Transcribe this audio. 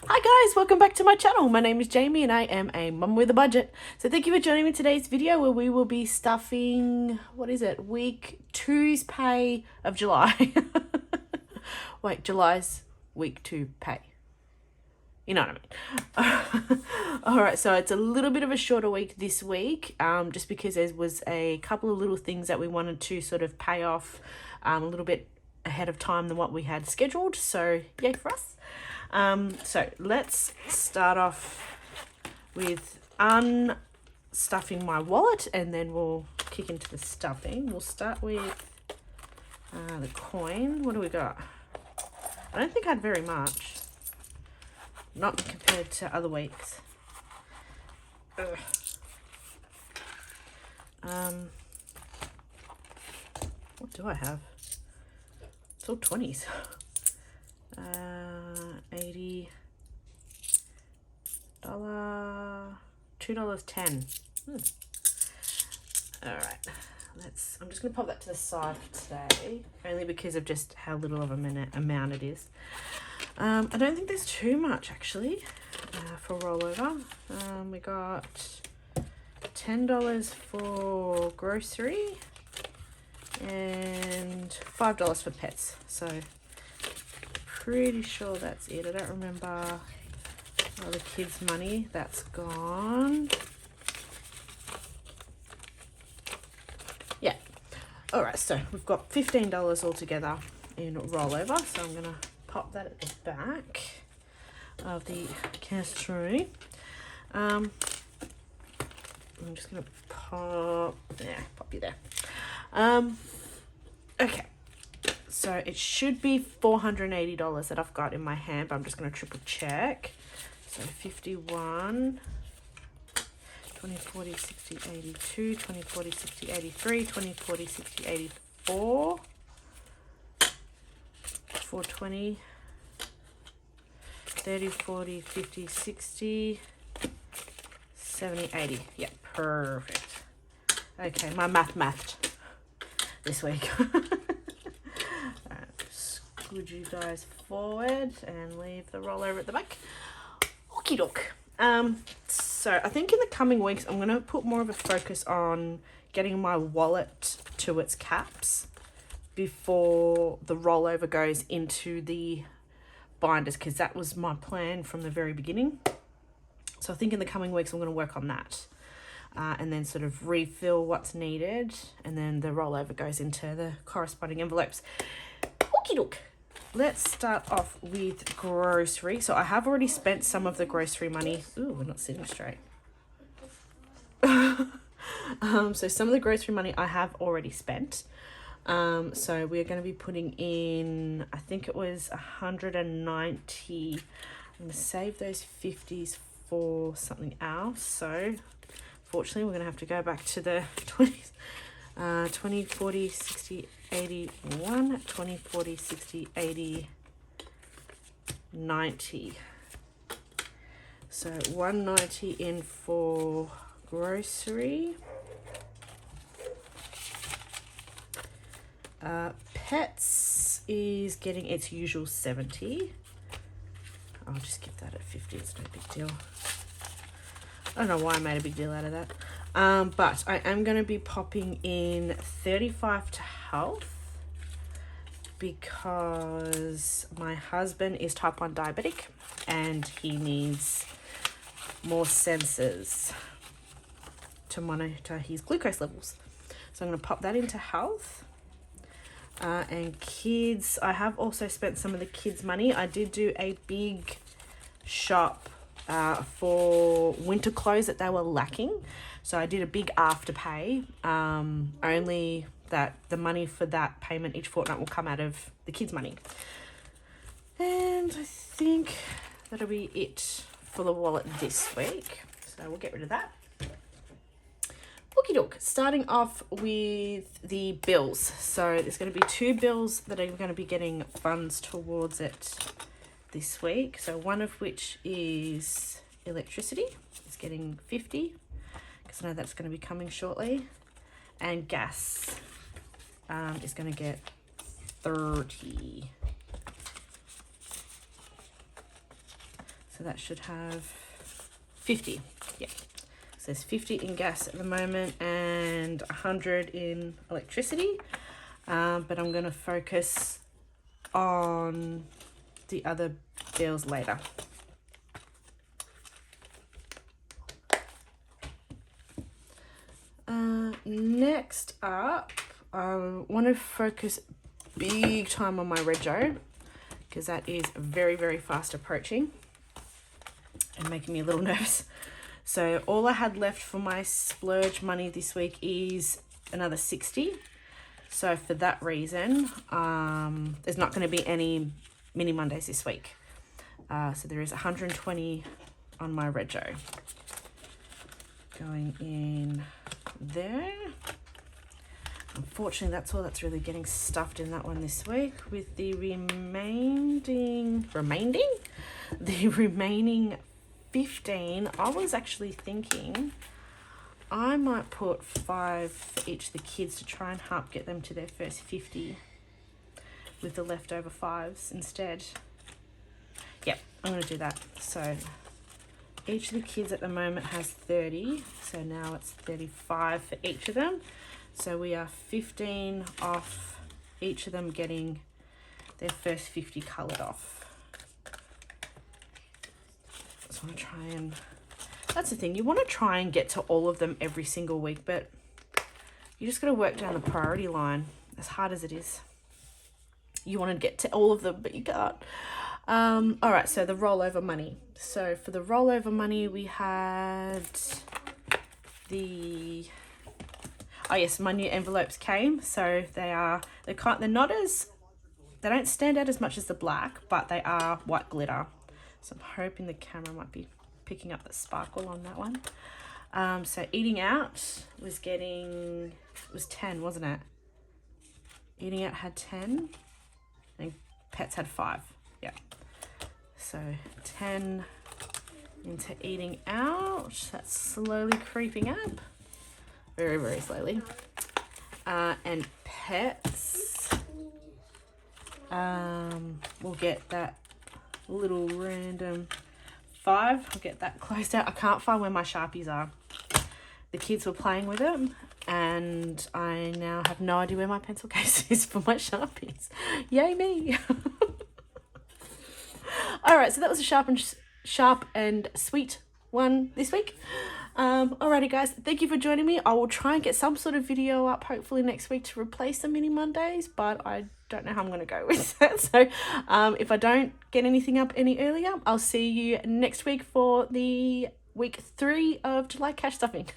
Hi guys, welcome back to my channel. My name is Jayme and I am a mum with a budget. So thank you for joining me in today's video where we will be stuffing, what is it, week 2's pay of July. Wait, July's week 2 pay. You know what I mean. Alright, so it's a little bit of a shorter week this week, just because there was a couple of little things that we wanted to sort of pay off a little bit ahead of time than what we had scheduled. So yay for us. So let's start off with unstuffing my wallet and then we'll kick into the stuffing. We'll start with the coin. What do we got? I don't think I had very much. Not compared to other weeks. Ugh. What do I have? It's all 20s. $80, $2.10. All right, I'm just gonna pop that to the side for today, only because of just how little of a amount it is. I don't think there's too much actually for rollover. We got $10 for grocery and $5 for pets. So pretty sure that's it. I don't remember all the kids' money. That's gone. Yeah. All right, so we've got $15 altogether in rollover. So I'm gonna pop that at the back of the cash tray. I'm just gonna pop you there. Okay. So it should be $480 that I've got in my hand, but I'm just going to triple check. So 51, 20, 40, 60, 82, 20, 40, 60, 83, 20, 40, 60, 84, 420, 30, 40, 50, 60, 70, 80. Yeah, perfect. Okay, my math this week. Scoot you guys forward and leave the rollover at the back. Okie doke. So I think in the coming weeks I'm going to put more of a focus on getting my wallet to its caps before the rollover goes into the binders, because that was my plan from the very beginning. So I think in the coming weeks I'm going to work on that. And then sort of refill what's needed, and then the rollover goes into the corresponding envelopes. Okie doke. Let's start off with grocery. So I have already spent some of the grocery money. Ooh, we're not sitting straight. So some of the grocery money I have already spent. So we're going to be putting in, I think it was 190. I'm going to save those 50s for something else. So fortunately, we're going to have to go back to the 20s. 20, 40, 60, 81, 20, 40, 60, 80, 90. So 190 in for grocery. Pets is getting its usual 70. I'll just give that at 50. It's no big deal. I don't know why I made a big deal out of that. But I am going to be popping in 35 to health because my husband is type 1 diabetic and he needs more sensors to monitor his glucose levels. So I'm going to pop that into health. And kids, I have also spent some of the kids' money. I did do a big shop for winter clothes that they were lacking. So I did a big afterpay, only that the money for that payment each fortnight will come out of the kids' money. And I think that'll be it for the wallet this week. So we'll get rid of that. Okie doke. Starting off with the bills. So there's going to be 2 bills that are going to be getting funds towards it this week. So one of which is electricity. It's getting 50. I know that's going to be coming shortly, and gas is going to get 30. So So that should have 50. Yeah. So there's 50 in gas at the moment and 100 in electricity. But I'm going to focus on the other bills later. Next up, I want to focus big time on my rego, because that is very, very fast approaching and making me a little nervous. So all I had left for my splurge money this week is another 60. So for that reason, there's not going to be any mini Mondays this week. So there is 120 on my rego going in there. Unfortunately, that's all that's really getting stuffed in that one this week, with the remaining 15. I was actually thinking I might put 5 for each of the kids to try and help get them to their first 50 with the leftover 5s instead. Yep, I'm going to do that. So each of the kids at the moment has 30, so now it's 35 for each of them. So we are 15 off each of them getting their first 50 coloured off. So I want to try and, that's the thing, you want to try and get to all of them every single week, but you just got to work down the priority line, as hard as it is. You want to get to all of them, but you can't. All right, so the rollover money. So for the rollover money, we had the, oh yes, my new envelopes came. So they're not as, they don't stand out as much as the black, but they are white glitter. So I'm hoping the camera might be picking up the sparkle on that one. So eating out was getting, it was 10, wasn't it? Eating out had 10 and pets had 5. Yeah. So 10 into eating out. That's slowly creeping up. Very, very slowly. And pets. We'll get that little random 5. I'll get that closed out. I can't find where my Sharpies are. The kids were playing with them, and I now have no idea where my pencil case is for my Sharpies. Yay me. All right, so that was a sharp and sweet one this week. Alrighty guys, thank you for joining me. I will try and get some sort of video up hopefully next week to replace the mini Mondays, but I don't know how I'm going to go with that. So if I don't get anything up any earlier, I'll see you next week for the week 3 of July cash stuffing.